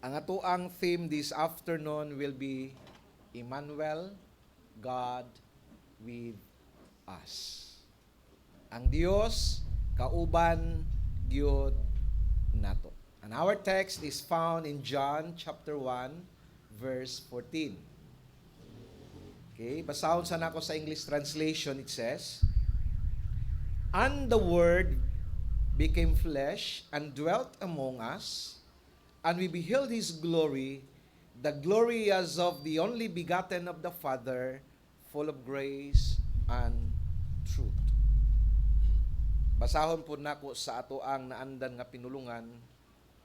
Ang atoang theme this afternoon will be Emmanuel, God with us. Ang Dios kauban gyud nato. And our text is found in John chapter 1 verse 14. Okay, basahon sa nako sa English translation. It says, "And the Word became flesh and dwelt among us, and we beheld His glory, the glory as of the only begotten of the Father, full of grace and truth." Basahon po nako sa ato ang naandan nga pinulungan,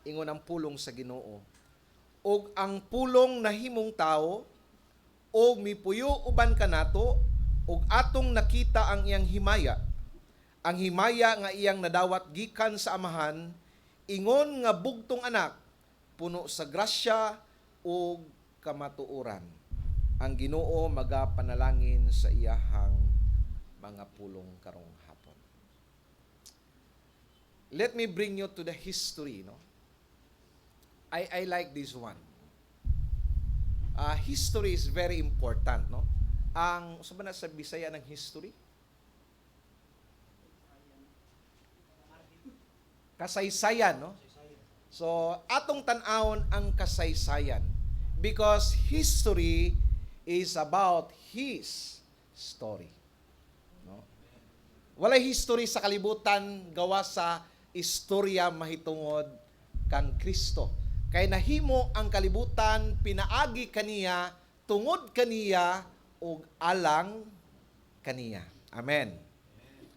ingon ang pulong sa Ginoo. Og ang pulong nahimong tao, og mipuyo uban kanato, og atong nakita ang iyang himaya. Ang himaya nga iyang nadawat gikan sa Amahan, ingon nga bugtong anak, puno sa grasya ug kamatuoran. Ang Ginoo magapanalangin sa iyahang mga pulong karong hapon. Let me bring you to the history, no? I like this one. History is very important, no? Ang sabi na sa Bisaya ng history? Kasaysayan, no? So, atong tan-awon ang kasaysayan because history is about His story. No? Walay history sa kalibutan gawa sa istorya mahitungod kang Kristo. Kay nahimo ang kalibutan pinaagi kaniya, tungod kaniya ug alang kaniya. Amen.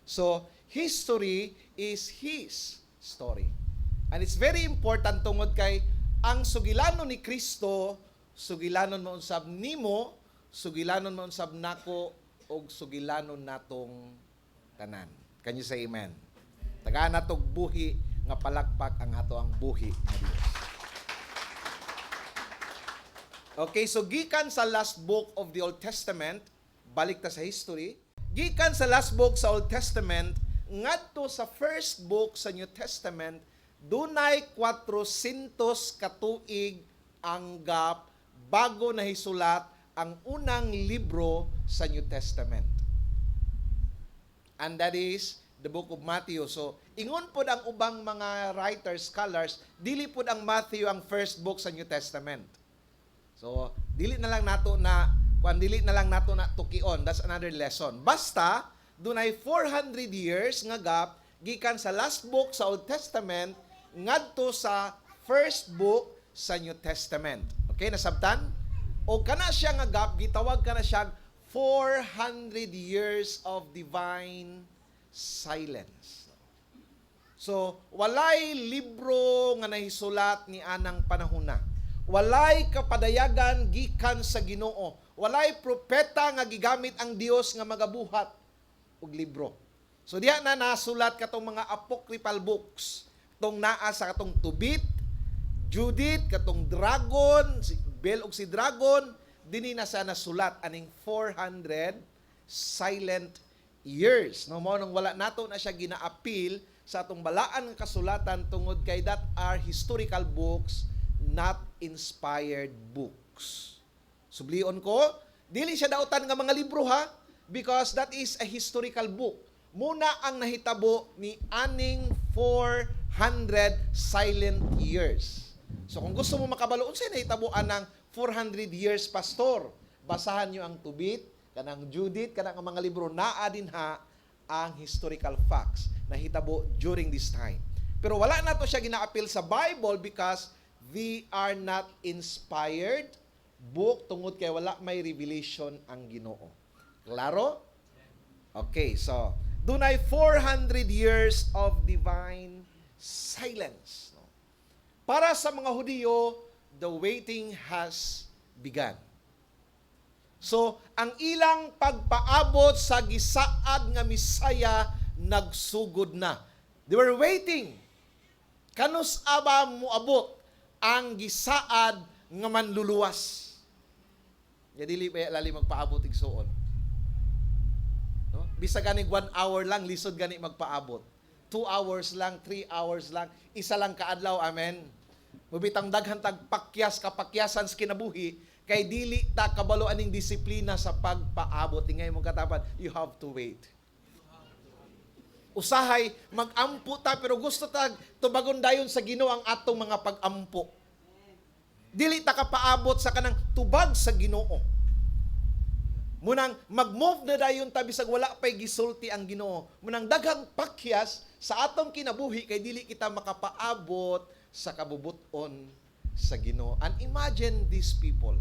So, history is His story. And it's very important tungod kay ang sugilanon ni Kristo, sugilanon mo unsab nimo, sugilanon mo unsab nako, og sugilanon natong tanan. Can you say amen? Tagaan natog buhi nga palakpak ang ato ang buhi nga Dios. Okay, so gikan sa last book of the Old Testament, balik ta sa history, gikan sa last book sa Old Testament, ngadto sa first book sa New Testament, dunay 400 katuig ang gap bago nahisulat ang unang libro sa New Testament. And that is the book of Matthew. So, ingon pod ang ubang mga writers, scholars, dili pod ang Matthew ang first book sa New Testament. So, dili na lang nato na tukion. That's another lesson. Basta, dunay 400 years nga gap gikan sa last book sa Old Testament ngadto sa first book sa New Testament. Okay, nasabtan? O kana siya nga gap, gitawag kana siya 400 years of divine silence. So, walay libro nga nahisulat ni anang panahona. Walay kapadayagan gikan sa Ginoo. Walay propeta nga gigamit ang Dios nga magabuhat og libro. So diha na nasulat katong mga apocryphal books. Tong naa sa katong Tobit, Judith, katong dragon, si Bel og si dragon, dinhi na sa nasulat aning 400 silent years. No mo nang wala nato na siya gina-appeal sa atong balaan nga kasulatan tungod kay that are historical books, not inspired books. Sublion ko, dili siya dautan nga mga libro ha, because that is a historical book. Muna ang nahitabo ni aning 400 silent years. So kung gusto mo makabalo, unsay nahitaboan ng 400 years, pastor? Basahan nyo ang Tobit, kanang Judith, kanang mga libro, naa din ha ang historical facts na hitabo during this time. Pero wala na to siya gina-appeal sa Bible because they are not inspired book tungod kay wala may revelation ang Ginoo. Klaro? Okay, so dunay 400 years of divine silence. Para sa mga Hudiyo, the waiting has begun. So, ang ilang pagpaabot sa gisaad nga Misaya nagsugod na. They were waiting. Kanus aba moabot ang gisaad nga manluluwas. Ya dili pa lali magpaabot ig suon. No? Bisa gani 1 hour lang lisod gani magpaabot. 2 hours lang, 3 hours lang, isa lang kaadlaw, amen. Mubitang daghan tag pakyas kapakyasan sa kinabuhi kay dili ta kabalo aning disiplina sa pagpaabot. Ingay mong katapat, you have to wait. Usahay mag-ampo ta pero gusto ta tubagon dayon sa Ginoo ang atong mga pag-ampo. Dili ta kapaabot sa kanang tubag sa Ginoo. Munang mag-move na dayon ta bisag wala pay gisulti ang Ginoo. Munang daghang pakyas sa atong kinabuhi kay dili kita makapaabot sa kabubuton sa Ginoo. And imagine these people.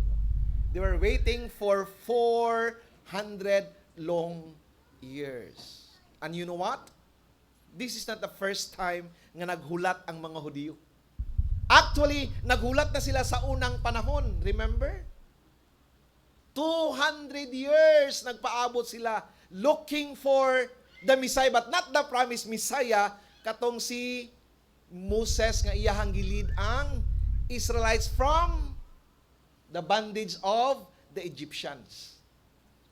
They were waiting for 400 long years. And you know what? This is not the first time nga naghulat ang mga Hudyo. Actually, naghulat na sila sa unang panahon. Remember? 200 years nagpaabot sila looking for the Messiah, but not the promised Messiah, katong si Moses nga iyahang gilid ang Israelites from the bondage of the Egyptians.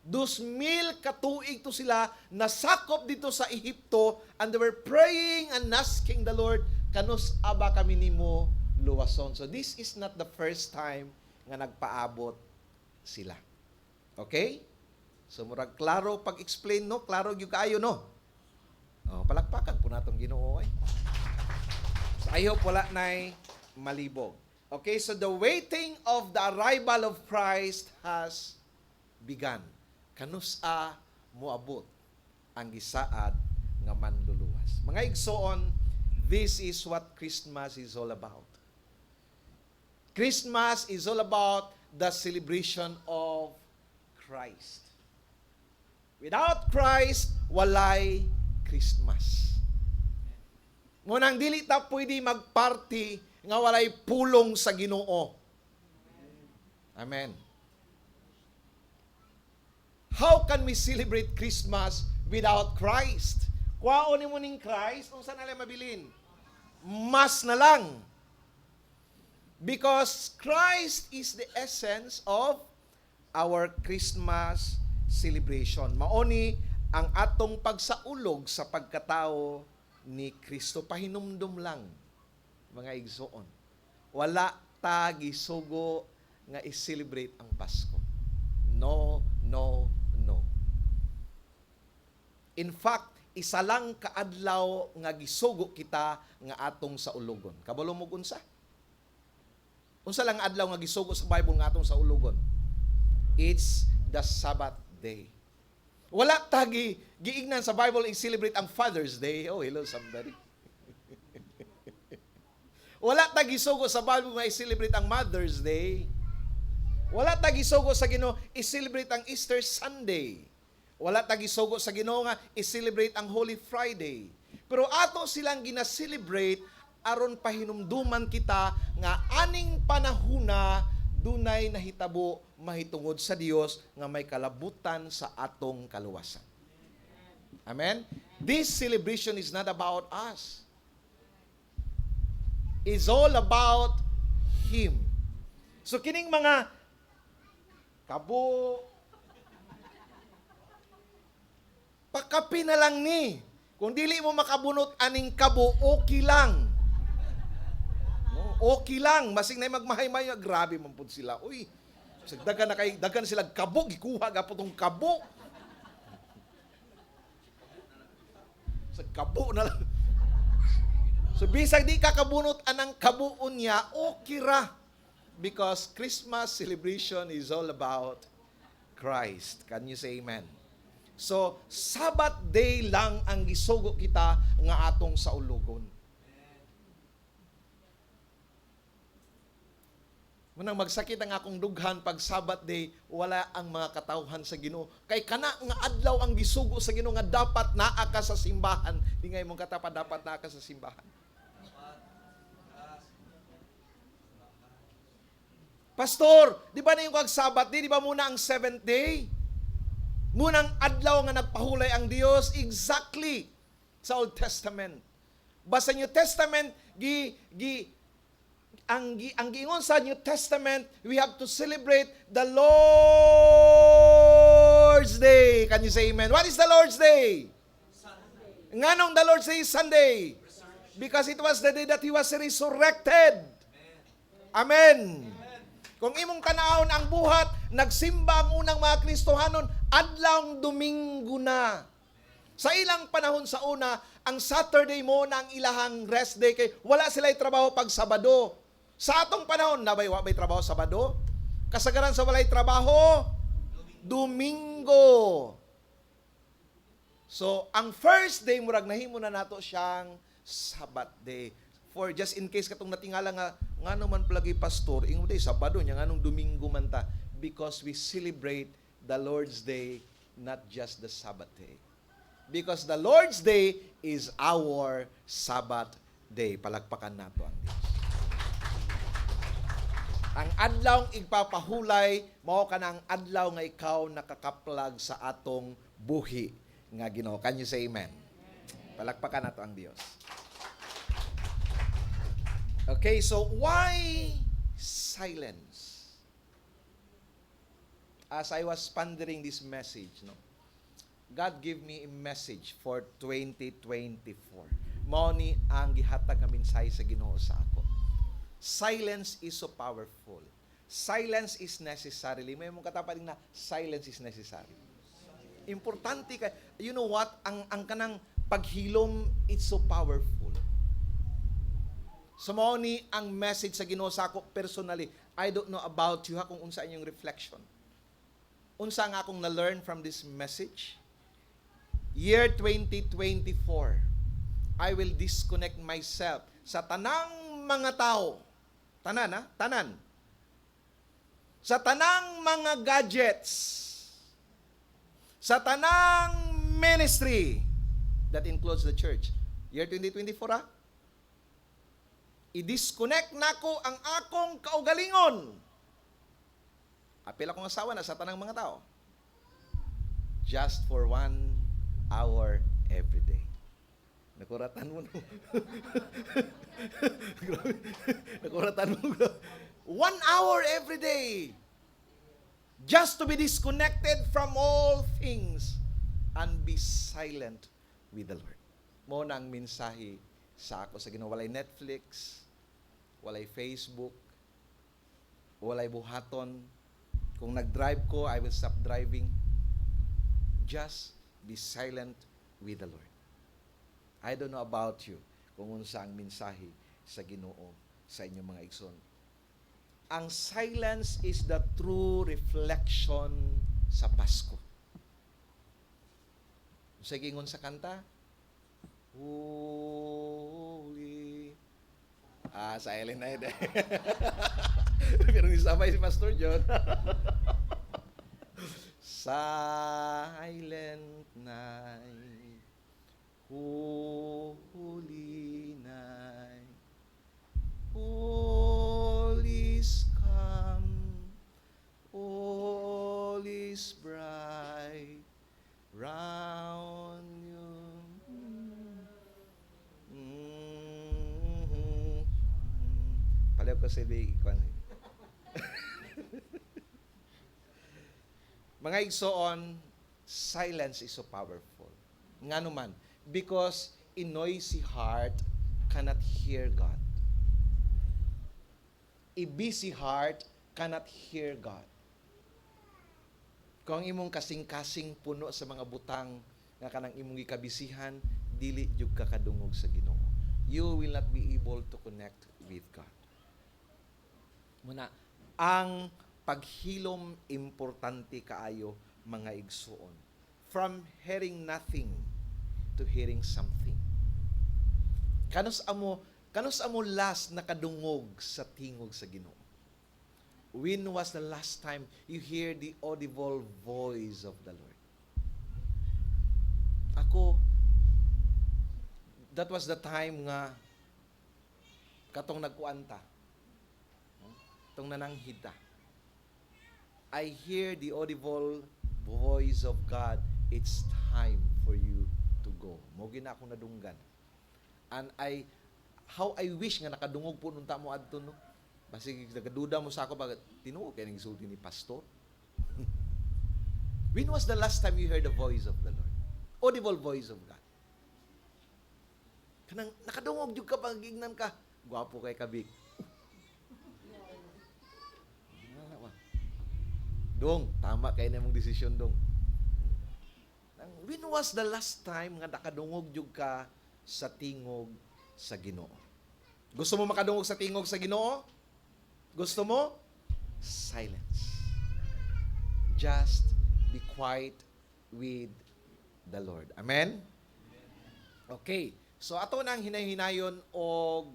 2,000 katuig to sila nasakop dito sa Ehipto, and they were praying and asking the Lord, kanus aba kami nimo luwason. So this is not the first time nga nagpaabot sila. Okay? So murag klaro pag-explain, no? Klaro gyud kaayo, no? Oh, palakpakan po natong Ginoo. So I hope wala nay malibog. Okay, so the waiting of the arrival of Christ has begun. Kanus-a moabot ang gisaad nga manluluwas. Mga igsoon, this is what Christmas is all about. Christmas is all about the celebration of Christ. Without Christ, walay Christmas. Ngunang dili ta pwede magparty nga walay pulong sa Ginoo. Amen. How can we celebrate Christmas without Christ? Kwaon ni mo ning Christ, unsa na lang mabilin? Mas na lang. Because Christ is the essence of our Christmas celebration. Maoni ang atong pagsaulog sa pagkatao ni Kristo. Pahinumdum lang, mga igsoon. Wala ta gisugo nga i-celebrate ang Pasko. No, no, no. In fact, isa lang kaadlaw nga gisugo kita nga atong sa ulogon. Kabalo mo unsa? Unsa lang adlaw nga gisugo sa Bible nga atong sa ulogon? It's the Sabbath day. Wala tagi giingnan sa Bible i-celebrate ang Father's Day. Oh, hello somebody. Wala tagi sugo sa Bible nga i-celebrate ang Mother's Day. Wala tagi sugo sa Ginoo i-celebrate ang Easter Sunday. Wala tagi sugo sa Ginoo nga i-celebrate ang Holy Friday. Pero ato silang gina-celebrate aron pahinumduman kita nga aning panahuna dunay nahitabo mahitungod sa Dios nga may kalabutan sa atong kaluwasan. Amen? This celebration is not about us. It's all about Him. So kining mga kabo, pakapi na lang ni. Kung dili mo makabunot aning kabo, okay lang. Okay lang, masing na magmahay-mahay, grabe man po sila. Uy, dagan sila kabo, gikuha gapo tong kabo. Sa kabo na lang. So, bisag di kakabunot anang kabuon niya, okay ra. Because Christmas celebration is all about Christ. Can you say amen? So, Sabbath day lang ang gisugo kita nga atong sa ulogon. Munang magsakit ang akong dughan pag Sabbath day, wala ang mga katawhan sa Ginoo. Kay kana nga adlaw ang gisugo sa Ginoo nga dapat naa ka sa simbahan. Di ngay mong katapat dapat naa ka sa simbahan. Pastor, di ba na yung kag-Sabbath day, di ba muna ang 7th day? Munang adlaw nga nagpahulay ang Dios exactly sa Old Testament. Basta New Testament ang giingon sa New Testament, we have to celebrate the Lord's Day. Can you say amen? What is the Lord's Day? Sunday. Nganong the Lord's Day is Sunday? Because it was the day that He was resurrected. Amen. Kung imong tanawon ang buhat, nagsimba ang unang mga Kristohanon, adlawng Domingo na. Sa ilang panahon sa una, ang Saturday mo na ang ilahang rest day kay wala sila'y trabaho pag Sabado. Sa atong panahon, nabay trabaho Sabado? Kasagaran sa walay trabaho, Domingo. So, ang first day murag nahimo na nato siyang Sabbath day. For just in case katong natingala nga naman palagi pastor, ingon day Sabado nya nganong Domingo man ta, because we celebrate the Lord's Day, not just the Sabbath day. Because the Lord's Day is our Sabbath day. Palakpakan nato ang Dios. Ang adlaw igpapahulay mao kanang adlaw nga ikaw nakakaplag sa atong buhi nga Ginoo. Can you say amen? Palakpakan nato ang Dios. Okay, so why silence? As I was pondering this message, God gave me a message for 2024. Mao ni ang gihatag nga mensahe sa Ginoo sa ako. Silence is so powerful. Silence is necessary. May mong katapaling na silence is necessary. Importante ka. You know what? Ang kanang paghilom, it's so powerful. So mao ni ang message sa Ginoo sa ako personally. I don't know about you kung unsa inyong reflection. Unsa nga akong na-learn from this message? Year 2024, I will disconnect myself sa tanang mga tao. Tanan, ha? Tanan. Sa tanang mga gadgets. Sa tanang ministry. That includes the church. Year 2024, ha? I-disconnect nako ang akong kaugalingon. Apil akong asawa na sa tanang mga tao. Just for 1 hour every day. Nakuratan mo no. Nakuratan mo. 1 hour every day. Just to be disconnected from all things and be silent with the Lord. Mo na ang mensahe sa ako sa Ginoo. Walay Netflix, walay Facebook, walay buhaton. Kung nag-drive ko, I will stop driving. Just be silent with the Lord. I don't know about you kung unsa ang mensahe sa Ginoo sa inyong mga igsoon. Ang silence is the true reflection sa Pasko. Sa gingon sa kanta, Holy. Silent night. Pero isabay si Pastor John. Silent night, holy night, all is calm, all is bright, round you. Palaw ko sa ikon. Mga igsoon, silence is so powerful. Nga naman, because a noisy heart cannot hear God. A busy heart cannot hear God. Kung imong kasing-kasing puno sa mga butang nga kanang imong gikabisihan, dili jud ka kadungog sa Ginoo. You will not be able to connect with God. Muna, ang paghilom importante kaayo mga igsoon. From hearing nothing to hearing something. Kanus amo last nakadungog sa tingog sa Ginoo? When was the last time you hear the audible voice of the Lord? Ako, that was the time nga katong nagkuanta. Tong nananghita. I hear the audible voice of God. It's time for you to go. Mo gina akong nadunggan. And how I wish nga nakadungog po nunta mo adto no. Basig nagaduda mo sa ako pag tinuo kay ning sulti ni pastor. When was the last time you heard the voice of the Lord? Audible voice of God. Kanang nakadungog jud ka pag ignan ka. Gwapo kay kabik. Dong, tama kayo na mong desisyon, dong. When was the last time nga nakadungog jud ka sa tingog sa Ginoo? Gusto mo makadungog sa tingog sa Ginoo? Gusto mo? Silence. Just be quiet with the Lord. Amen? Okay. So ato nang hinay-hinayon og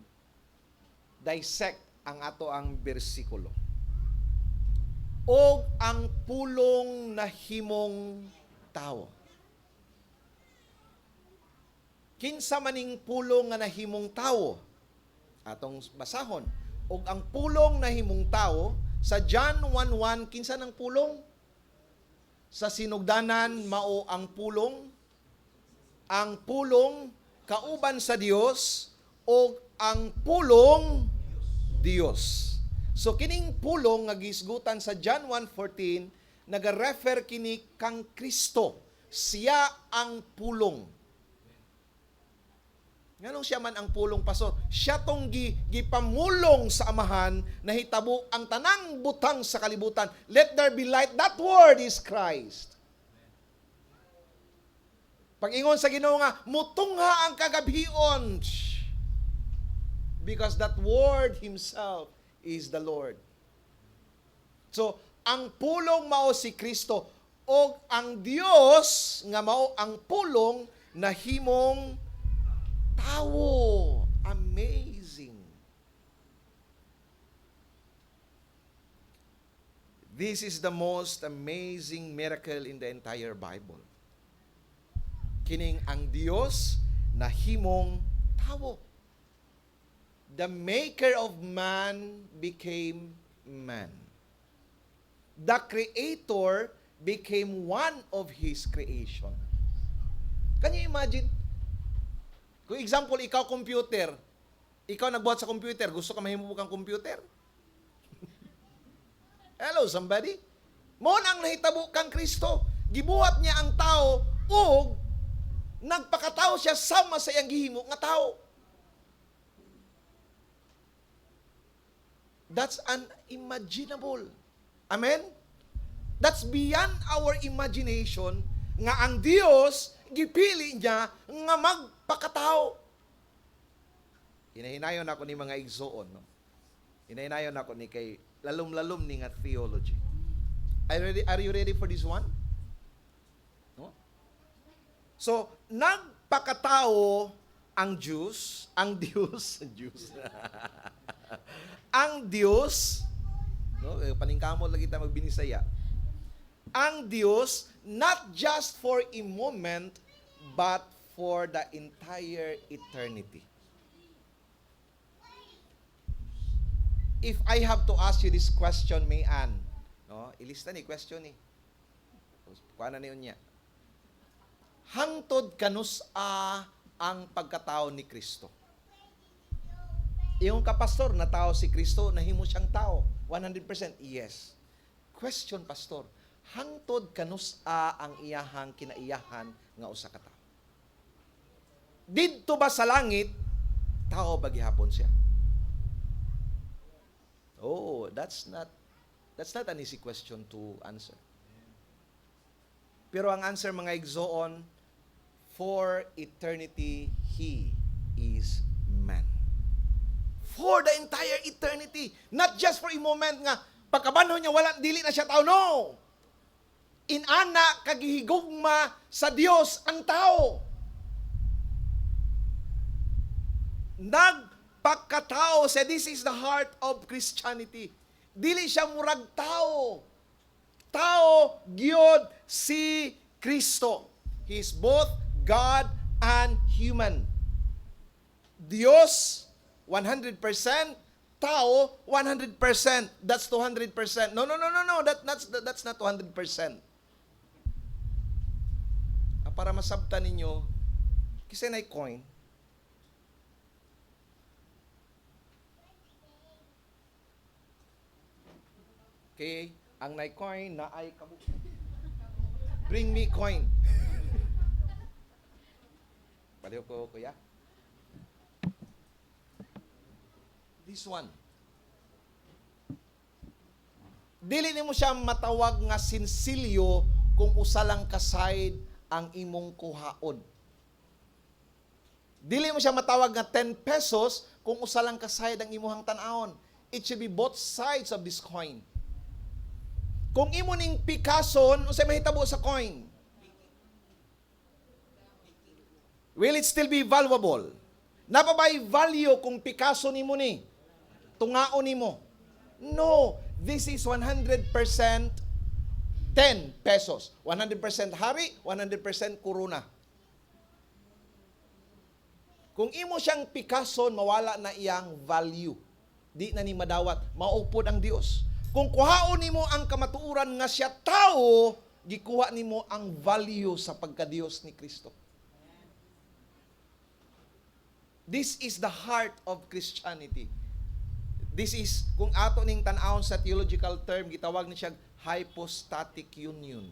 dissect ang ato ang bersikulo. Og ang pulong na himong tao. Kinsa maning pulong nga nahimong tao? Atong basahon. Og ang pulong na himong tao sa John 1:1, kinsa nang pulong? Sa sinugdanan mao ang pulong. Ang pulong kauban sa Dios o ang pulong Dios. So kining pulong nga gisgutan sa John 1:14 naga-refer kini kang Kristo. Siya ang pulong. Nganong siya man ang pulong, pastor? Siya tong gipamulong sa Amahan na hitabo ang tanang butang sa kalibutan. Let there be light. That word is Christ. Pag-ingon sa Ginoo nga, mutungha ang kagabhion. Because that word Himself is the Lord. So, ang pulong mao si Kristo o ang Dios nga mao ang pulong na himong tao. Amazing. This is the most amazing miracle in the entire Bible. Kining ang Dios na himong tao. The maker of man became man. The Creator became one of His creation. Can you imagine? Kung example, ikaw computer, ikaw nagbuhat sa computer, gusto ka mahimubog ang computer? Hello, somebody? Mo nang nahitabo kang Kristo. Gibuhat niya ang tao ug nagpakatao siya sama sa iyang gihimo nga tao. That's unimaginable. Amen? That's beyond our imagination nga ang Dios gipili niya nga magpakatao. Hinahinayon ako ni mga igsoon, no? Hinahinayon ako ni kay lalom-lalom ni nga theology. Are you ready for this one? No? So, nagpakatao ang Diyos, ang Diyos, ang Diyos, no, paningkamot lagi tayo magbinisaya. Ang Diyos, not just for a moment, but for the entire eternity. If I have to ask you this question, May Ann, no, ilista ni question ni. Kuha na niyon niya. Hangtod kanus ang pagkatao ni Kristo. Iyong kapastor na tao si Kristo, nahimo siyang tao. 100% yes. Question, pastor, hangtod kanus ang iyahang kinaiyahan nga usa ka tao? Didto ba sa langit, tao ba gihapon siya? Oh, that's not an easy question to answer. Pero ang answer, mga igsoon, for eternity, He is man. For the entire eternity. Not just for a moment nga, pagkabanho niya, wala, dili na siya tao. No! Inana, kagihigugma sa Dios ang tao. Nagpakatao. Say, this is the heart of Christianity. Dili siya murag tao. Tao, gyud si Kristo. He is both God and human. Dios, 100%, tao, 100%. That's 200%. No. That's not 200%. Para masabtan ninyo, kasi na coin. Okay, ang na-coin na ay kamu. Bring me coin. Paliw ko, kuya. This one. Dili nimo siya matawag nga sinsilyo kung usa lang ka side ang imong kuhaon. Dili mo siya matawag nga 10 pesos kung usa lang ka side ang imuhang tan-awon. It should be both sides of this coin. Kung imo ning pikason, unsay mahitabo sa coin? Will it still be valuable? Napabay value kung pikaso nimo ni? Tungaon nimo? No, this is 100% 10 pesos. 100% hari, 100% kuruna. Kung imo siyang pikason, mawala na iyang value. Di na ni madawat, maupod ang Dios. Kung kuhaon nimo ang kamatuoran nga siya tao, gikuha nimo ang value sa pagka-Dios ni Kristo. This is the heart of Christianity. This is, kung ato ning tan-awon sa theological term, gitawag ni siya hypostatic union.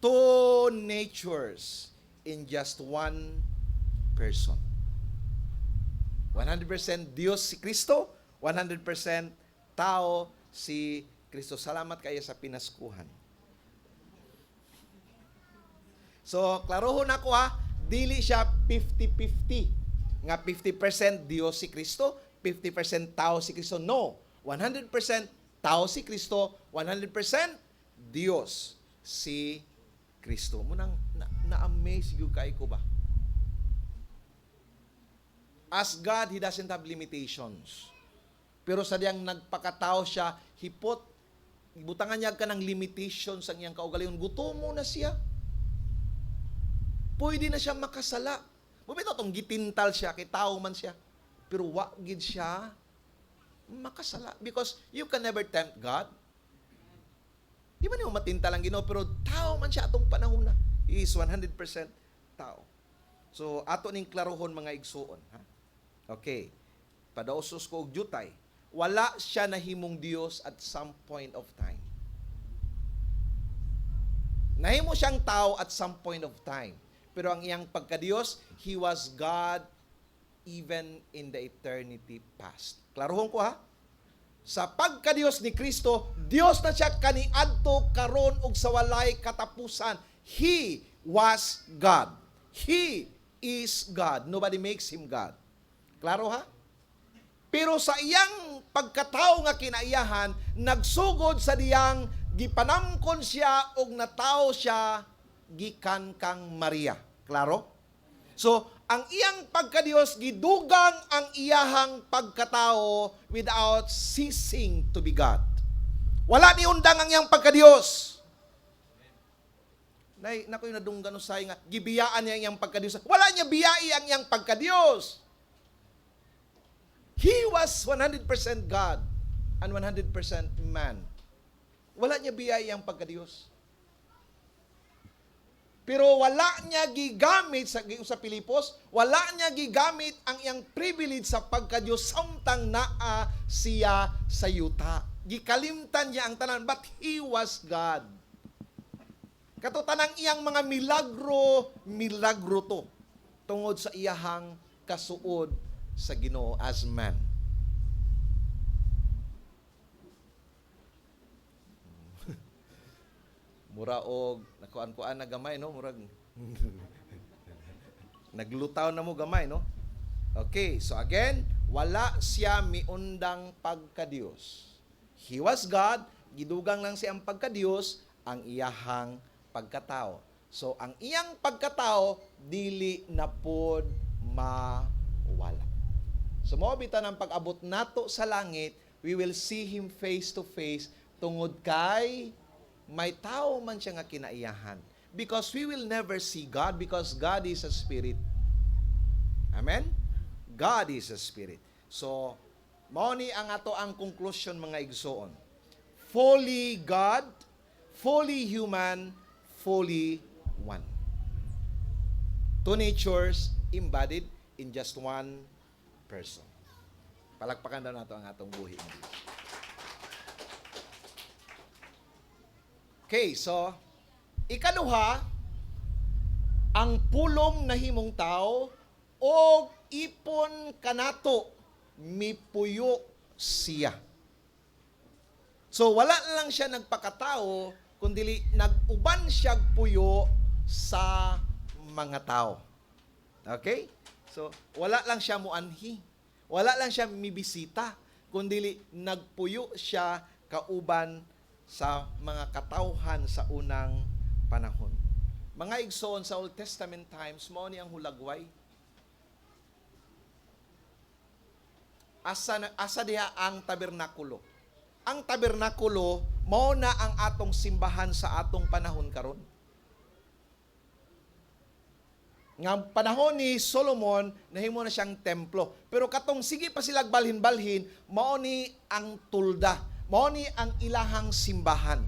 Two natures in just one person. 100% Diyos si Kristo, 100% tao si Kristo. Salamat kayo sa pinaskuhan. So, klarohon ako dili siya 50-50. Nga 50% Diyos si Kristo, 50% tao si Kristo. No, 100% tao si Kristo, 100% Diyos si Kristo. Munang na-amaze yung kay ko ba? As God, He doesn't have limitations. Pero sa diyang nagpakatao siya, butangan niya ka ng limitations ang iyang kaugalingon. Gutom mo na siya. Pwede na siya makasala. Bumito itong gitintal siya, kay tao man siya. Pero wagid siya makasala. Because you can never tempt God. Di ba niyo matintal ang Ginoo, pero tao man siya atong panahon na. He is 100% tao. So, ato ning klarohon mga igsuon. Ha? Okay. Padausos ko og jutay. Wala siya nahimong Dios at some point of time. Nahimo siyang tao at some point of time. Pero ang iyang pagka-Diyos, He was God even in the eternity past. Klarohon ko Sa pagka-Diyos ni Kristo, Diyos na siya kaniadto karon ug sa walay katapusan. He was God. He is God. Nobody makes Him God. Klaro Pero sa iyang pagkatao nga kinaiyahan, nagsugod sa diyang gipanamkon siya og natao siya gikan kang Maria. Klaro? So, ang iyang pagka-Diyos, gidugang ang iyahang pagkatao without ceasing to be God. Wala ni undang ang iyang pagka-Diyos. Naku yung nadunggan usay nga, gibiyaan niya ang iyang pagka-Diyos. Wala niya biyai ang iyang pagka-Diyos. He was 100% God and 100% man. Wala niya biyai ang pagka-Diyos. Pero wala niya gigamit sa Pilipos, wala niya gigamit ang iyang privilege sa pagka-Diyos samtang naa siya sa yuta. Gikalimtan niya ang tanan, but He was God. Katutanang iyang mga milagro to, tungod sa iyahang kasuod sa Ginoo as man. Mura og nakuan-kuan na gamay, no? Murag naglutaw na mo gamay, no? Okay, so again, wala siya miundang pagka-Dios. He was God, gidugang lang siyang pagka-Dios, ang iyahang pagkatao. So, ang iyang pagkatao, dili na pod mawala. So, mabita ng pag-abot nato sa langit, we will see Him face to face, tungod kay may tao man siya nga kinaiyahan. Because we will never see God because God is a spirit. Amen? God is a spirit. So, mao ni ang ato ang conclusion mga igsoon. Fully God, fully human, fully one. Two natures embodied in just one person. Palakpakan daw nato ang atong buhi. Okay, so, ikaduha, ang pulong nahimong tao o ipon kanato mipuyo siya. So wala lang siya nagpakatao, kundi nag-uban siya puyo sa mga tao. Okay? So wala lang siya muanhi. Wala lang siya mibisita, kundi nagpuyo siya kauban sa mga katawhan sa unang panahon. Mga igsoon sa Old Testament times, mao ni ang hulagway. Asa diha ang tabernakulo. Ang tabernakulo mao na ang atong simbahan sa atong panahon karon. Nga panahon ni Solomon, nahimo na siyang templo. Pero katong sige pa sila balhin-balhin, mao ni ang tulda. Mao ni ang ilahang simbahan.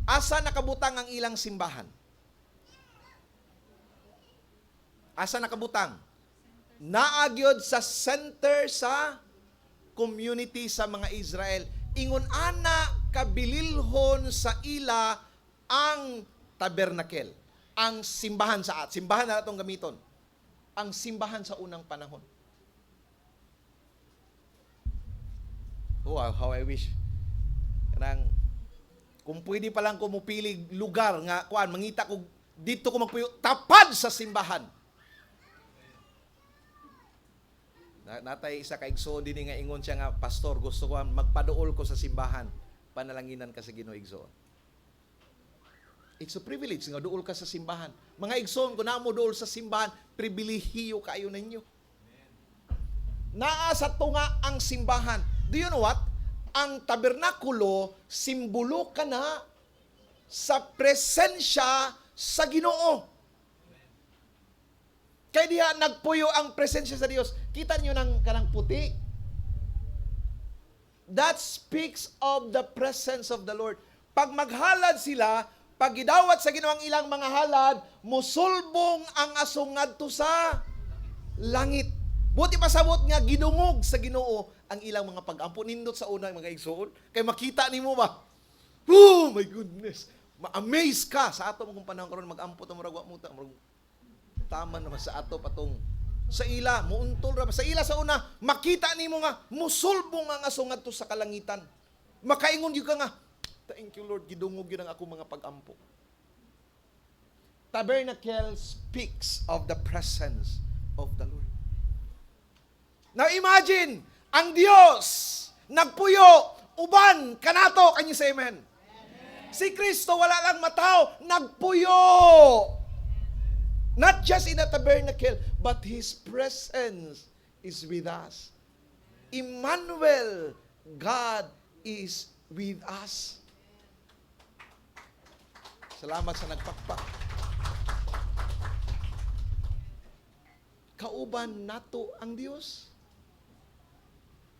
Asa nakabutang ang ilang simbahan? Asa nakabutang? Naagyod sa center sa community sa mga Israel. Ingon ana kabililhon sa ila ang tabernakel. Ang simbahan sa simbahan na natong gamiton. Ang simbahan sa unang panahon. Wow, how I wish. Kanang kung pwede pa lang ko mupili lugar nga kuan mangita ko dito ko magpuyo tapad sa simbahan. Natay isa ka igsoon din nga ingon siya nga pastor gusto ko magpaduol ko sa simbahan panalanginan ka sa Ginoo igsoon. It's a privilege nga duol ka sa simbahan. Mga igsoon kung namo duol sa simbahan, pribilehiyo kaayo ninyo. Naa sa tunga ang simbahan. Do you know what? Ang tabernakulo simbolo ka na sa presensya sa Ginoo. Kaya diha nagpuyo ang presensya sa Dios. Kita niyo ng kanang puti. That speaks of the presence of the Lord. Pag maghalad sila, pag gidawat sa Ginoo ang ilang mga halad, musulbong ang asong ngadto sa langit. Buti pasabot nga gidungog sa Ginoo ang ilang mga pag-ampo. Nindot sa una mga igsoon. Kaya makita nimo ba? Oh my goodness. Ma-amaze ka sa ato mong panahon karon mag-ampo ta murag wa mo ta tama naman sa ato patong sa ila muuntol ra sa ila sa una makita nimo nga musulbong ang asong ngadto sa kalangitan. Makaingon gyud ka nga thank you Lord gidungog gyud ang ako mga pag-ampo. Tabernacle speaks of the presence of the Lord. Now imagine, ang Diyos nagpuyo, uban, kanato, can you say amen? Si Kristo wala lang mataw, nagpuyo. Not just in a tabernacle, but His presence is with us. Emmanuel, God is with us. Salamat sa nagpakpak. Kauban nato ang Diyos.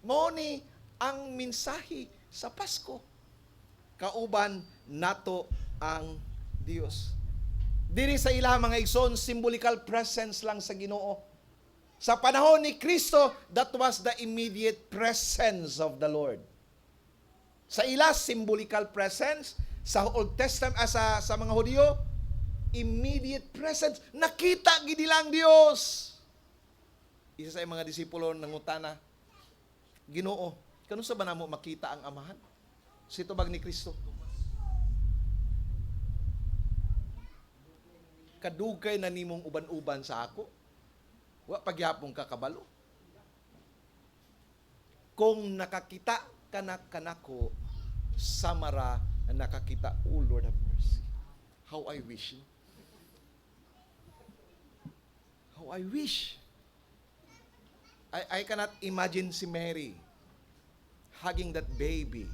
Mao ni ang mensahe sa Pasko. Kauban nato ang Dios. Diri sa ilang mga igsoon, symbolical presence lang sa Ginoo. Sa panahon ni Kristo, that was the immediate presence of the Lord. Sa ila, symbolical presence. Sa Old Testament, sa mga Hudyo, immediate presence. Nakita gidilang Dios. Isa sa mga disipulo nangutana, Ginoo, kano sa ba namo makita ang Amahan? Situbag ni Kristo. Kadugay na nimong uban-uban sa ako. Wa pagyapong ka kabalo. Kung nakakita ka na kanako, samara nakakita, oh Lord have mercy. How I wish. How I wish. I cannot imagine si Mary hugging that baby,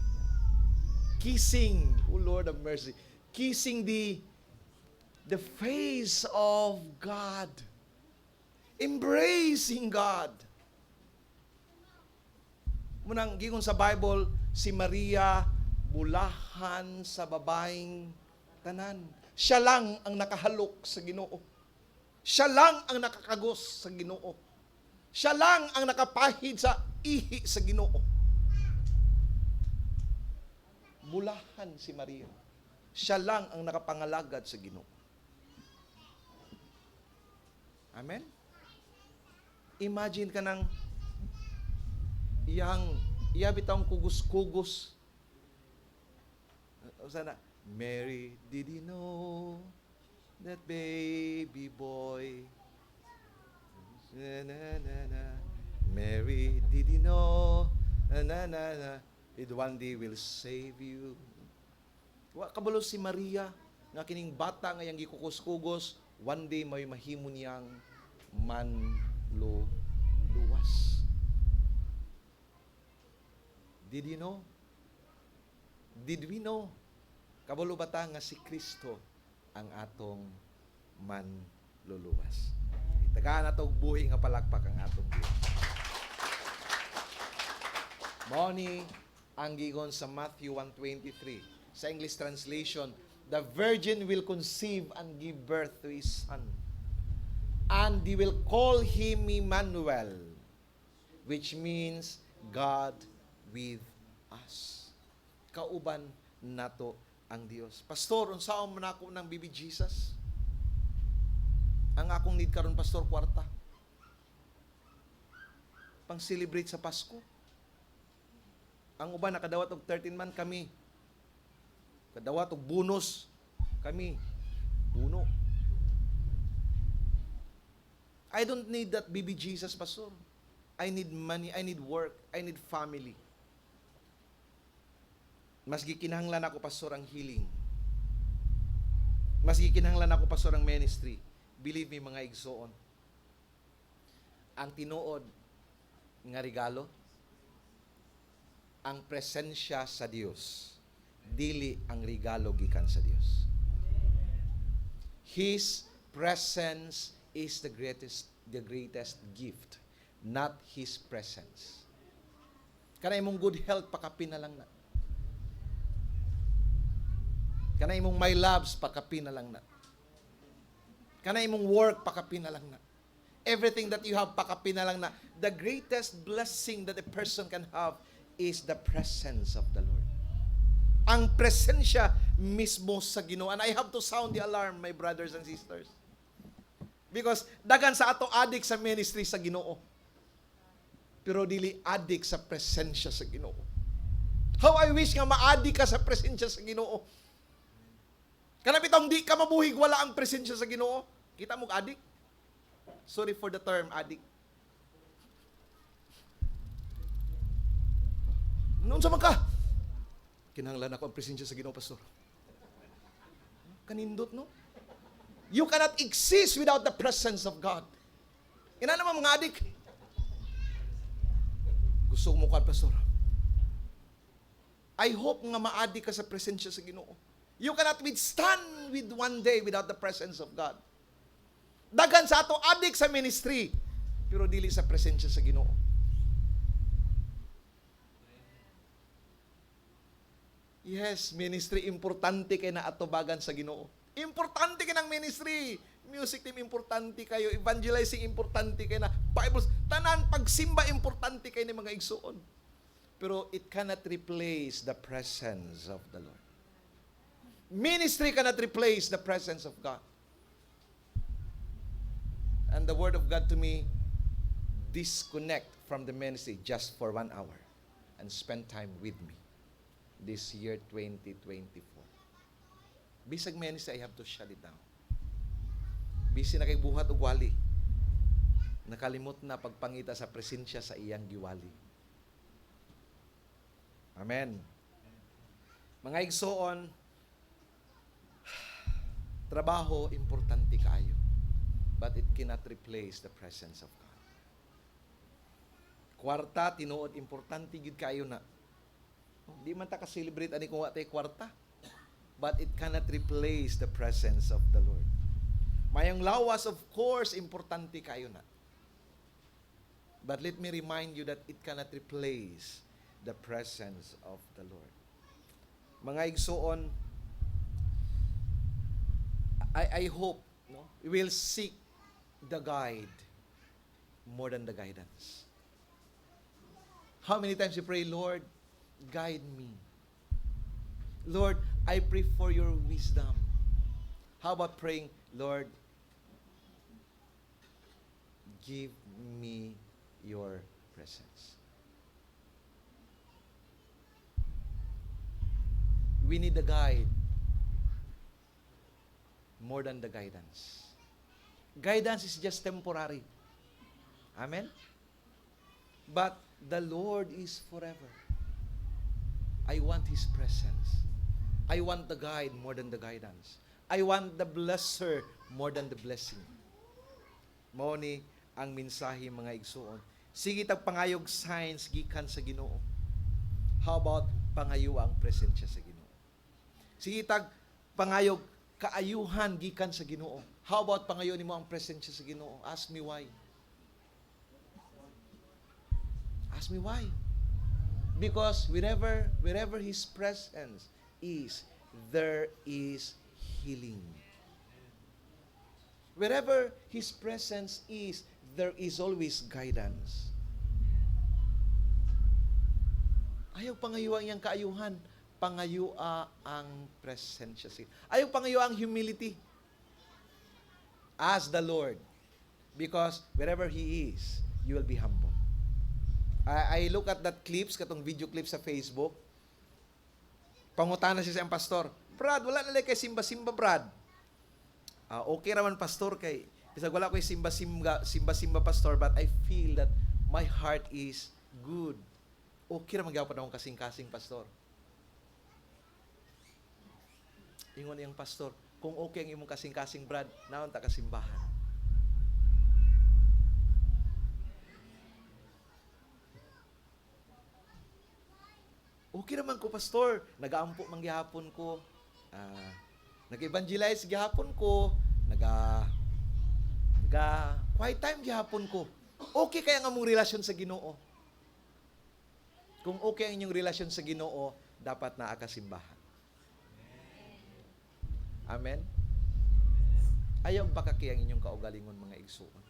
kissing, oh Lord of mercy, kissing the face of God, embracing God. Munang gingon sa Bible, si Maria bulahan sa babaeng tanan. Siya lang ang nakahalok sa Ginoo. Siya lang ang nakakagos sa Ginoo. Siya lang ang nakapahid sa ihi sa Ginoo. Bulahan si Maria. Siya lang ang nakapangalagad sa Ginoo. Amen? Imagine ka ng iyang Iya bitang kugos-kugos. Sana, Mary, did you know that baby boy? Na, na, na, na. Mary, did you know? Na, na, na, na. It one day will save you. Wa kabalo si Maria, nga kining bata nga yang gikukos-kugos, one day may mahimo niyang luwas. Did you know? Did we know? Kabalo bata nga si Kristo ang atong manluluwas. Itagaan nato og buhi nga palakpak ang atong Dios. Mao ni ang gigon sa Matthew 1:23. Sa English translation, the virgin will conceive and give birth to his son. And they will call him Emmanuel, which means God with us. Kauban nato ang Dios. Pastor, unsaon man ako ng baby Jesus? Ang akong need karon, Pastor, kwarta. Pang-celebrate sa Pasko. Ang uban nakadawat og 13 man kami. Kadawat og bonus kami. Buno. I don't need that baby Jesus, Pastor. I need money, I need work, I need family. Mas gikinahanglan ako, Pastor, ang healing. Mas gikinahanglan ako, Pastor, ang ministry. Believe me, mga igsoon. Ang tinuod nga regalo, ang presensya sa Dios, dili ang regalo gikan sa Dios. His presence is the greatest gift, not His presence. Kanay mong good health, pakapin na lang na. Kanay mong my loves, pakapin na lang na. Kanay mong work, pakapin na lang na. Everything that you have, pakapin na lang na. The greatest blessing that a person can have is the presence of the Lord. Ang presensya mismo sa Ginoo. And I have to sound the alarm, my brothers and sisters. Because dagan sa ato adik sa ministry sa Ginoo. Pero dili adik sa presensya sa Ginoo. How I wish nga maadik ka sa presensya sa Ginoo. Kanapitong di ka mabuhig, wala ang presensya sa Ginoo. Kita mo adik? Sorry for the term, adik. Noon sa ka? Kinahanglan ako ang presensya sa Ginoo, Pastor. Kanindot, no? You cannot exist without the presence of God. Ina naman mga adik. Gusto mo ka, Pastor. I hope nga maadik ka sa presensya sa Ginoo. You cannot withstand with one day without the presence of God. Dagan sa ato adik sa ministry, pero dili sa presensya sa Ginoo. Yes, ministry importante kay na atubagan sa Ginoo. Importante kay ng ministry. Music team importante kayo, evangelizing importante kay na, Bible tanan pagsimba importante kay ni mga igsoon. Pero it cannot replace the presence of the Lord. Ministry cannot replace the presence of God. And the word of God to me, disconnect from the ministry just for 1 hour and spend time with me this year 2024. Bisag ministry, I have to shut it down. Bisi na kay buhat og wali. Nakalimot na pagpangita sa presensya sa iyang giwali. Amen. Mga igsoon, trabaho importante kaayo, but it cannot replace the presence of God. Kwarta tinuod importante gid kaayo na. Di man ta ka-celebrate ani kung wa tay kwarta, but it cannot replace the presence of the Lord. Mayang lawas, of course, importante kaayo na. But let me remind you that it cannot replace the presence of the Lord. Mga igsoon, I hope, no, we will seek the guide more than the guidance. How many times you pray, Lord, guide me. Lord, I pray for your wisdom. How about praying, Lord, give me your presence. We need the guide more than the guidance. Guidance is just temporary. Amen? But the Lord is forever. I want His presence. I want the guide more than the guidance. I want the blesser more than the blessing. Mao ni ang mensahe mga igsoon. Sige tag pangayog signs gikan sa Ginoo. How about pangayo ang presensya sa Ginoo? Sige tag pangayog kaayuhan gikan sa Ginoo. How about pangayo nimo ang presensya sa Ginoo? Ask me why. Ask me why. Because wherever His presence is, there is healing. Wherever His presence is, there is always guidance. Ayaw pangayuan iyang kaayuhan, pangayua ang presensya. Ayaw pangayua ang humility. Ask the Lord. Because wherever He is, you will be humble. I look at that clips, katong video clips sa Facebook. Pangutana siya sa pastor, Brad, wala na kay simba-simba, Brad. Okay raman, pastor, kay bisag wala ko'y simba-simba, pastor, but I feel that my heart is good. Okay raman gyapon akong kasing-kasing, pastor. Ingon iyang pastor, kung okay ang imong kasing-kasing, Brad, naon ta kasimbahan. Okay naman ko, pastor. Nag-aampo man gihapon ko. Nag-evangelize gihapon ko. Quiet time gihapon ko. Okay kaya nga mong relasyon sa Ginoo. Kung okay ang inyong relasyon sa Ginoo, dapat naa ka simbahan. Amen? Ayaw baka kaya ang inyong kaugalingon mga igsoon.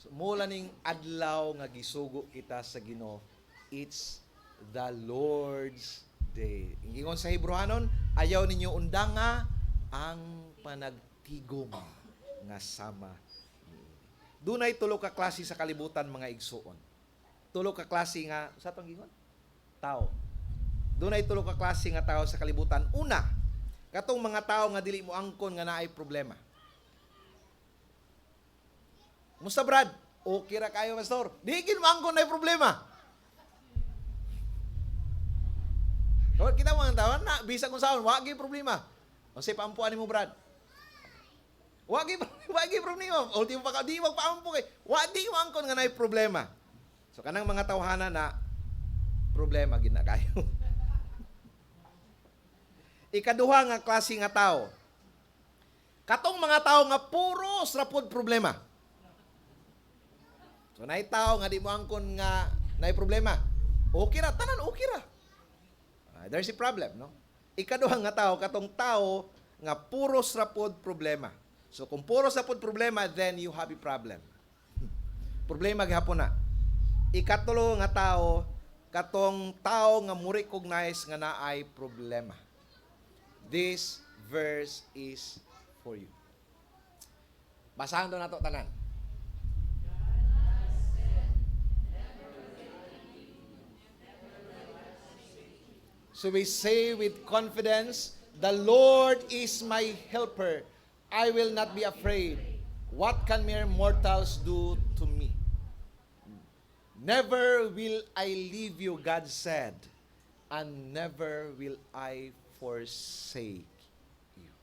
So, mula ning adlaw nga gisugo kita sa Ginoo, it's the Lord's Day. Ingon sa Hebrewanon, ayaw ninyo undanga ang panagtigom nga sama. Dunay tulo ka klase sa kalibutan mga igsoon. Tulo ka klase nga, sa tong gingon? Tao. Dunay tulo ka klase nga tao sa kalibutan. Una, katong mga tao nga dili mo angkon nga naay problema. Musta, Brad? Okay ra kayo, pastor. Di ginmangkon na problema. Kung kita mga tao, na, bisa kung saan, wagi problema. O say, paampuan mo, Brad. Wagi problema. Ultimo pa ka, di magpaampu kay. Wagi mangkon nga na problema. So, kanang mga tawhana na problema, gina kayo. Ikaduha nga klase nga tao. Katong mga tao nga puro rapod problema. So, naay tao nga di mo angkon nga naay problema. Okay ra, tanan okay ra. There's a problem, no? Ikaduha nga tao, katong tao nga puros rapod problema. So, kung puros rapod problema, then you have a problem. Problema gihapon na. Ikatulo nga tao, katong tao nga mo recognize nga naay problema. This verse is for you. Basahan do nato tanan. So we say with confidence, the Lord is my helper. I will not be afraid. What can mere mortals do to me? Never will I leave you, God said, and never will I forsake you.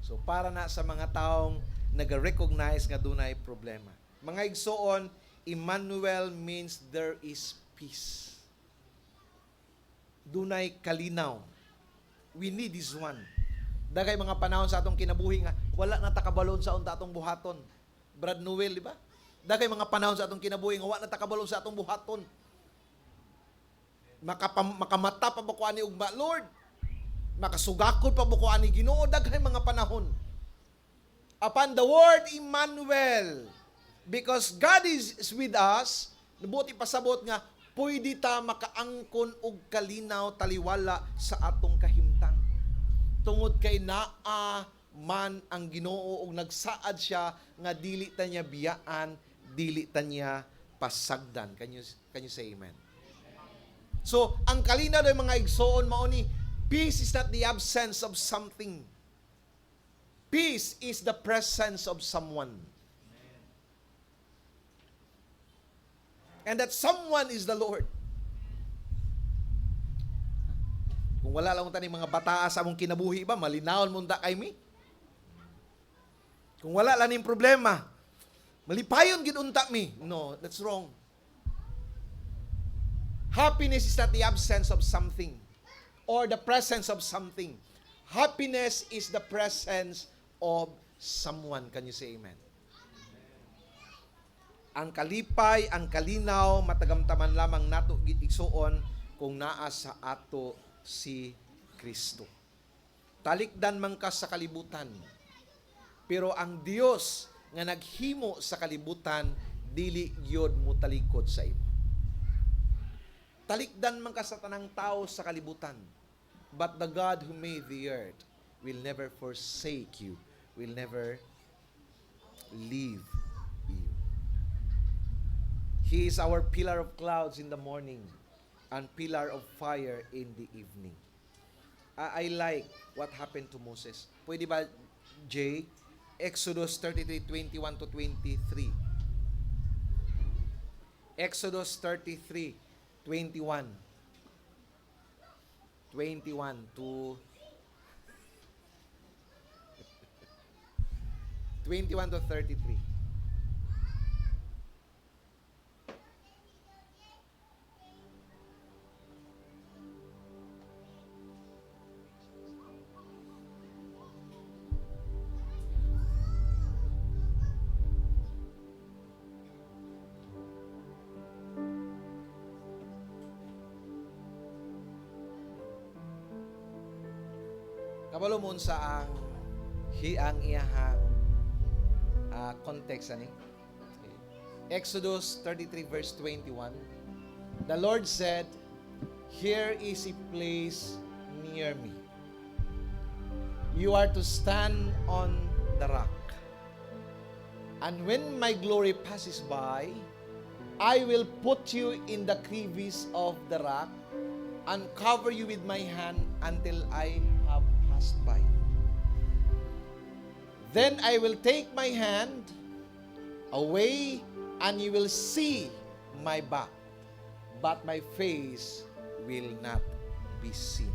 So para na sa mga taong nag-recognize nga dunay problema. Mga igsoon, Emmanuel means there is peace. Dunay kalinaw. We need this one. Dagay mga panahon sa atong kinabuhi nga wala na takabalon sa unta atong buhaton. Brad Noel, di ba? Dagay mga panahon sa atong kinabuhi nga wala na takabalon sa atong buhaton. Makamata pa ba ko ani ugma, Lord? Makasugakod pa ba ko ani Ginoo? Dagay mga panahon. Upon the word Emmanuel, because God is with us, nabuti pasabot nga pwede ta makaangkon og kalinaw taliwala sa atong kahimtang. Tungod kay naa man ang Ginoo og nagsaad siya nga dili ta niya biyaan, dili ta niya pasagdan. Can you say amen? So, ang kalinaw ng mga igsoon mao ni, peace is not the absence of something. Peace is the presence of someone. And that someone is the Lord. Kung wala lang taning mga bataa sa among kinabuhi ba, malinawon mo ta kay mi? Kung wala lang ning problema, malipayon gid unta mi. No, that's wrong. Happiness is not the absence of something or the presence of something. Happiness is the presence of someone. Can you say amen? Ang kalipay, ang kalinaw, matagamtaman lamang nato igsuon kung naa sa ato si Kristo. Talikdan man ka sa kalibutan, pero ang Dios nga naghimo sa kalibutan, dili gyud mo talikod sa imo. Talikdan man ka sa tanang tao sa kalibutan, but the God who made the earth will never forsake you, will never leave you. He is our pillar of clouds in the morning and pillar of fire in the evening. I like what happened to Moses. Pwede ba, Jay? Exodus 33:21 to 23. Exodus 33:21. 21 to 21 to 33. Kabalo mo sa ang iyahang context ani. Exodus 33 verse 21. The Lord said, "Here is a place near me. You are to stand on the rock. And when my glory passes by, I will put you in the crevice of the rock and cover you with my hand until I have passed by. Then I will take my hand away and you will see my back, but my face will not be seen."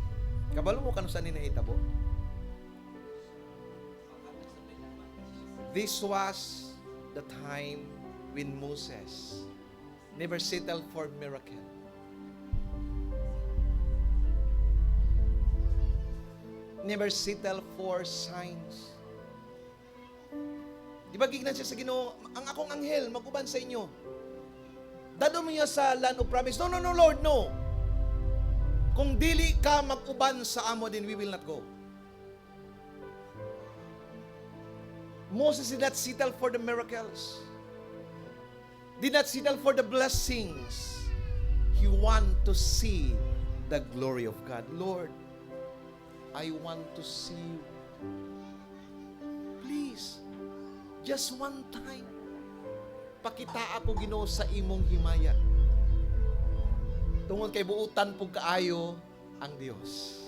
Kabalo mo kanu sa ni nahitabo? This was the time when Moses never settled for miracle. Never settle for signs. Di ba gignan siya sa Ginoo, ang akong anghel, mag-uban sa inyo. Dado mo niya sa land of promise. No, Lord, no. Kung dili ka mag-uban sa amo, then we will not go. Moses did not settle for the miracles. Did not settle for the blessings. He want to see the glory of God. Lord, I want to see you. Please, just one time, pakita ako Ginoo sa imong himaya. Tungod kay buutan pug kaayo ang Dios.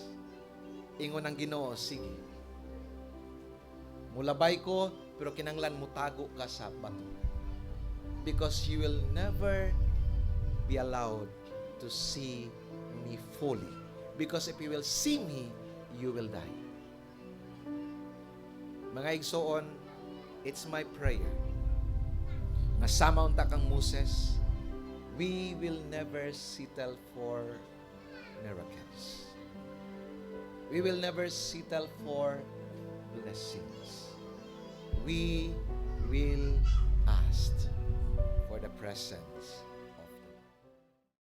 Ingon ang Ginoo, sige. Mulabay ko, pero kinanglan mo tago ka sa bato. Because you will never be allowed to see me fully. Because if you will see me, you will die. Mga igsoon, it's my prayer na sama unta kang Moses, we will never settle for miracles. We will never settle for blessings. We will ask for the presence